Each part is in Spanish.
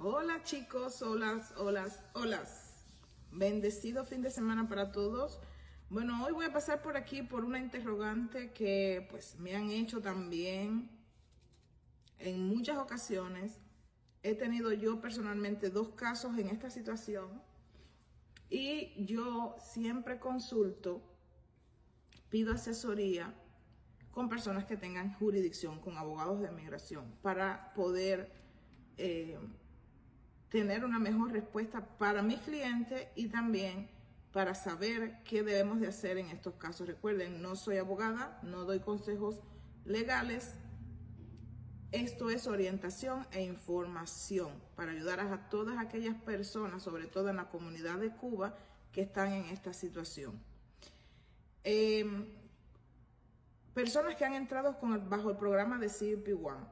Hola chicos, holas. Bendecido fin de semana para todos. Bueno, hoy voy a pasar por aquí por una interrogante que pues me han hecho también en muchas ocasiones. He tenido yo personalmente 2 casos en esta situación y yo siempre consulto, pido asesoría con personas que tengan jurisdicción, con abogados de migración, para poder tener una mejor respuesta para mis clientes y también para saber qué debemos de hacer en estos casos. Recuerden, no soy abogada, no doy consejos legales. Esto es orientación e información para ayudar a todas aquellas personas, sobre todo en la comunidad de Cuba, que están en esta situación. Personas que han entrado bajo el programa de CBP-1,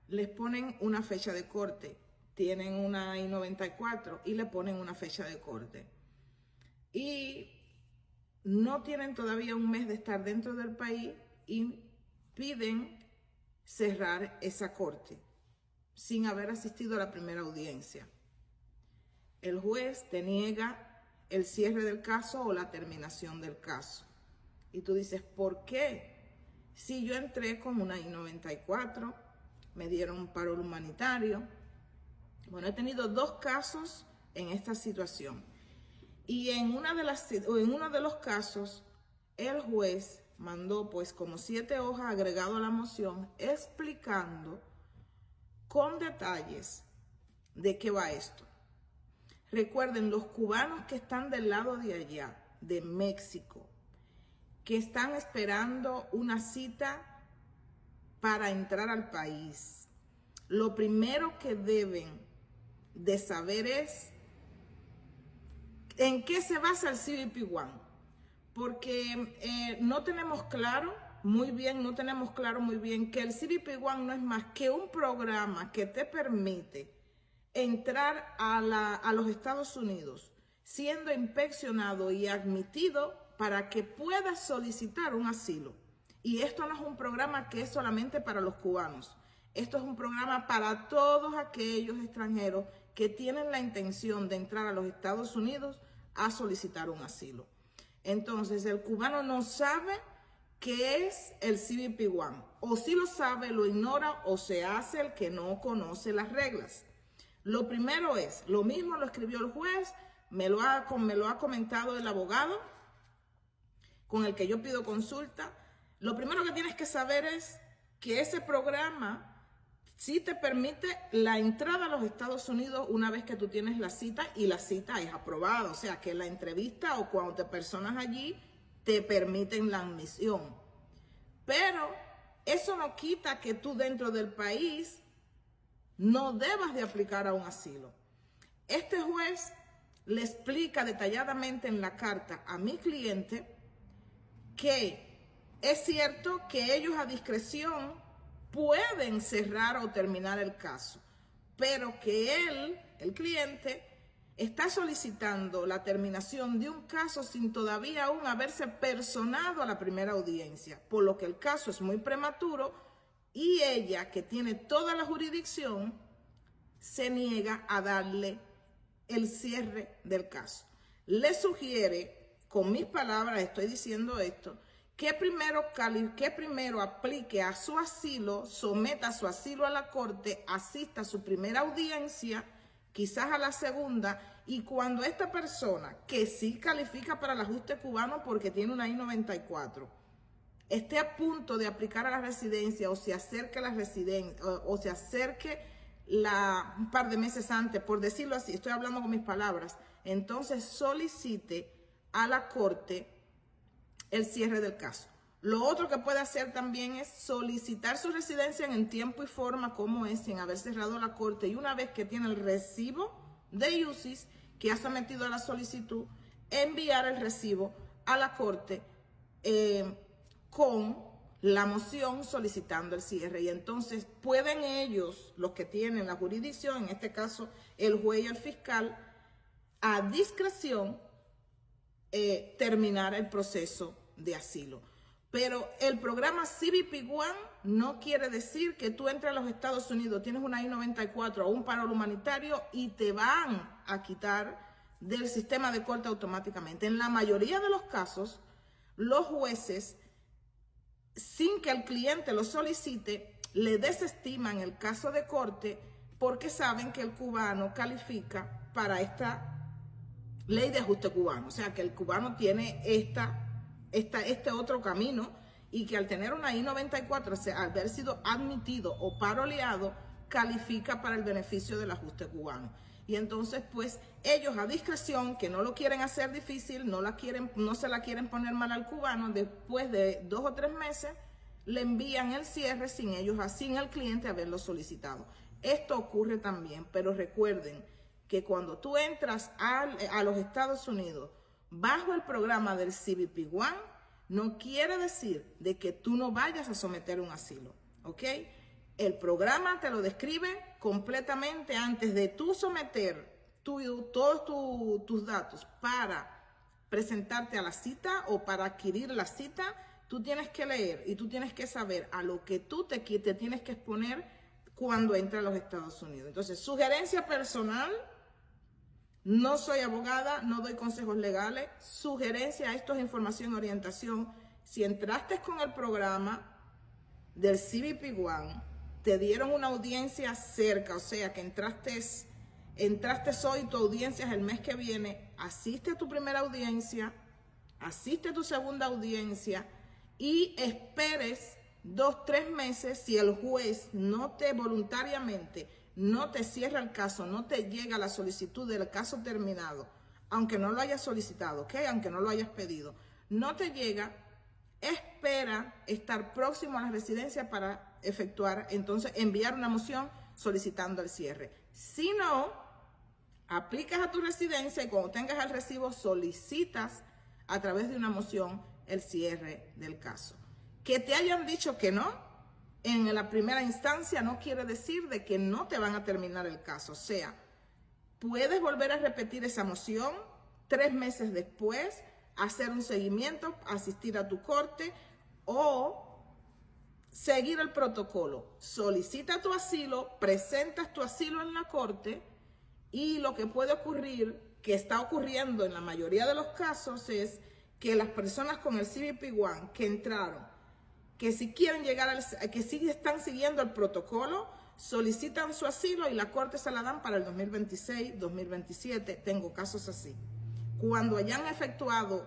les ponen una fecha de corte, tienen una I-94 y le ponen una fecha de corte. Y no tienen todavía un mes de estar dentro del país y piden cerrar esa corte sin haber asistido a la primera audiencia. El juez te niega el cierre del caso o la terminación del caso. Y tú dices, ¿por qué? Si yo entré con una I-94, me dieron un paro humanitario. Bueno, he tenido 2 casos en esta situación. Y en uno de los casos, el juez mandó pues como 7 hojas agregado a la moción explicando con detalles de qué va esto. Recuerden, los cubanos que están del lado de allá, de México, que están esperando una cita para entrar al país, lo primero que deben de saber es en qué se basa el CBP-1, porque no tenemos claro muy bien que el CBP-1 no es más que un programa que te permite entrar a los Estados Unidos siendo inspeccionado y admitido para que puedas solicitar un asilo. Y esto no es un programa que es solamente para los cubanos. Esto es un programa para todos aquellos extranjeros que tienen la intención de entrar a los Estados Unidos a solicitar un asilo. Entonces, el cubano no sabe qué es el CBP-1. O si lo sabe, lo ignora o se hace el que no conoce las reglas. Lo primero es, lo mismo lo escribió el juez, me lo ha comentado el abogado con el que yo pido consulta. Lo primero que tienes que saber es que ese programa sí te permite la entrada a los Estados Unidos una vez que tú tienes la cita y la cita es aprobada. O sea, que la entrevista o cuando te personas allí te permiten la admisión. Pero eso no quita que tú dentro del país no debas de aplicar a un asilo. Este juez le explica detalladamente en la carta a mi cliente que es cierto que ellos a discreción pueden cerrar o terminar el caso, pero que él, el cliente, está solicitando la terminación de un caso sin todavía aún haberse personado a la primera audiencia, por lo que el caso es muy prematuro y ella, que tiene toda la jurisdicción, se niega a darle el cierre del caso. Le sugiere, con mis palabras estoy diciendo esto, que primero aplique a su asilo, someta su asilo a la corte, asista a su primera audiencia, quizás a la segunda, y cuando esta persona, que sí califica para el ajuste cubano porque tiene una I-94, esté a punto de aplicar a la residencia o se acerque a la residencia o se acerque un par de meses antes, por decirlo así, estoy hablando con mis palabras, entonces solicite a la corte el cierre del caso. Lo otro que puede hacer también es solicitar su residencia en tiempo y forma como es, sin haber cerrado la corte, y una vez que tiene el recibo de UCIS que ha sometido a la solicitud, enviar el recibo a la corte con la moción solicitando el cierre. Y entonces pueden ellos, los que tienen la jurisdicción, en este caso el juez y el fiscal, a discreción terminar el proceso de asilo. Pero el programa CBP One no quiere decir que tú entres a los Estados Unidos, tienes una I-94 o un paro humanitario y te van a quitar del sistema de corte automáticamente. En la mayoría de los casos, los jueces, sin que el cliente lo solicite, le desestiman el caso de corte porque saben que el cubano califica para esta ley de ajuste cubano. O sea, que el cubano tiene este otro camino y que al tener una I-94, o sea, al haber sido admitido o paroleado, califica para el beneficio del ajuste cubano. Y entonces, pues, ellos a discreción, que no lo quieren hacer difícil, no se la quieren poner mal al cubano, después de 2 o 3 meses, le envían el cierre sin el cliente haberlo solicitado. Esto ocurre también, pero recuerden que cuando tú entras a los Estados Unidos bajo el programa del CBP One, no quiere decir de que tú no vayas a someter un asilo, ¿ok? El programa te lo describe completamente antes de tú someter todos tus datos para presentarte a la cita o para adquirir la cita. Tú tienes que leer y tú tienes que saber a lo que tú te tienes que exponer cuando entras a los Estados Unidos. Entonces, sugerencia personal, no soy abogada, no doy consejos legales, sugerencia, esto es información y orientación. Si entraste con el programa del CBP One, te dieron una audiencia cerca, o sea que entraste hoy, tu audiencia es el mes que viene, asiste a tu primera audiencia, asiste a tu segunda audiencia y esperes 2, 3 meses. Si el juez voluntariamente no te cierra el caso, no te llega la solicitud del caso terminado, aunque no lo hayas solicitado, ¿ok? Aunque no lo hayas pedido, no te llega, espera estar próximo a la residencia para enviar una moción solicitando el cierre. Si no, aplicas a tu residencia y cuando tengas el recibo solicitas a través de una moción el cierre del caso. Que te hayan dicho que no en la primera instancia no quiere decir de que no te van a terminar el caso. O sea, puedes volver a repetir esa moción 3 meses después, hacer un seguimiento, asistir a tu corte o seguir el protocolo. Solicita tu asilo, presentas tu asilo en la corte y lo que puede ocurrir, que está ocurriendo en la mayoría de los casos, es que las personas con el CBP One que entraron, que si quieren que sí están siguiendo el protocolo, solicitan su asilo y la corte se la dan para el 2026, 2027. Tengo casos así. Cuando hayan efectuado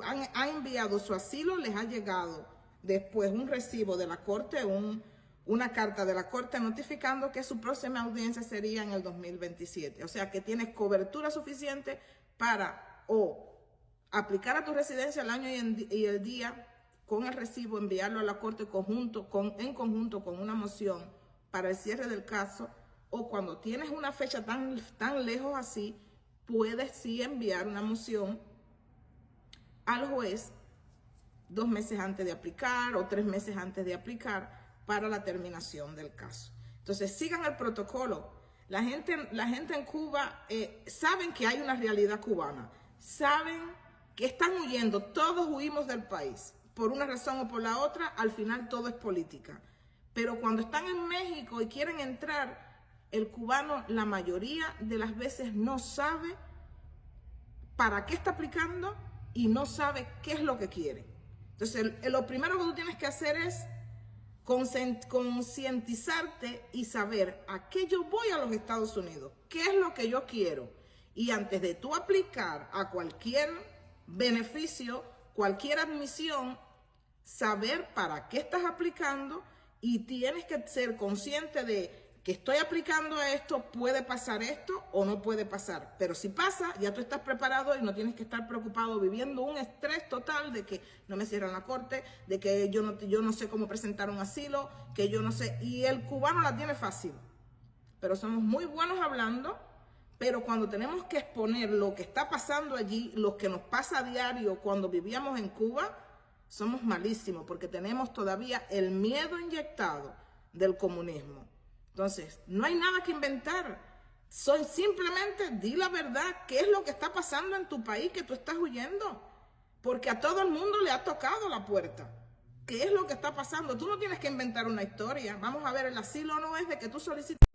han enviado su asilo, les ha llegado después un recibo de la corte, una carta de la corte notificando que su próxima audiencia sería en el 2027. O sea que tienes cobertura suficiente para aplicar a tu residencia el año y el día con el recibo, enviarlo a la corte en conjunto con una moción para el cierre del caso, o cuando tienes una fecha tan lejos así, puedes sí enviar una moción al juez 2 meses antes de aplicar o 3 meses antes de aplicar para la terminación del caso. Entonces, sigan el protocolo. La gente en Cuba saben que hay una realidad cubana, saben que están huyendo, todos huimos del país. Por una razón o por la otra, al final todo es política. Pero cuando están en México y quieren entrar, el cubano la mayoría de las veces no sabe para qué está aplicando y no sabe qué es lo que quiere. Entonces, lo primero que tú tienes que hacer es concientizarte y saber a qué yo voy a los Estados Unidos, qué es lo que yo quiero. Y antes de tú aplicar a cualquier beneficio, cualquier admisión, saber para qué estás aplicando y tienes que ser consciente de que estoy aplicando a esto, puede pasar esto o no puede pasar. Pero si pasa, ya tú estás preparado y no tienes que estar preocupado viviendo un estrés total de que no me cierran la corte, de que yo no sé cómo presentar un asilo, que yo no sé. Y el cubano la tiene fácil. Pero somos muy buenos hablando, pero cuando tenemos que exponer lo que está pasando allí, lo que nos pasa a diario cuando vivíamos en Cuba, somos malísimos porque tenemos todavía el miedo inyectado del comunismo. Entonces, no hay nada que inventar. Simplemente di la verdad, qué es lo que está pasando en tu país que tú estás huyendo. porque a todo el mundo le ha tocado la puerta. ¿Qué es lo que está pasando? Tú no tienes que inventar una historia. Vamos a ver, el asilo no es de que tú solicites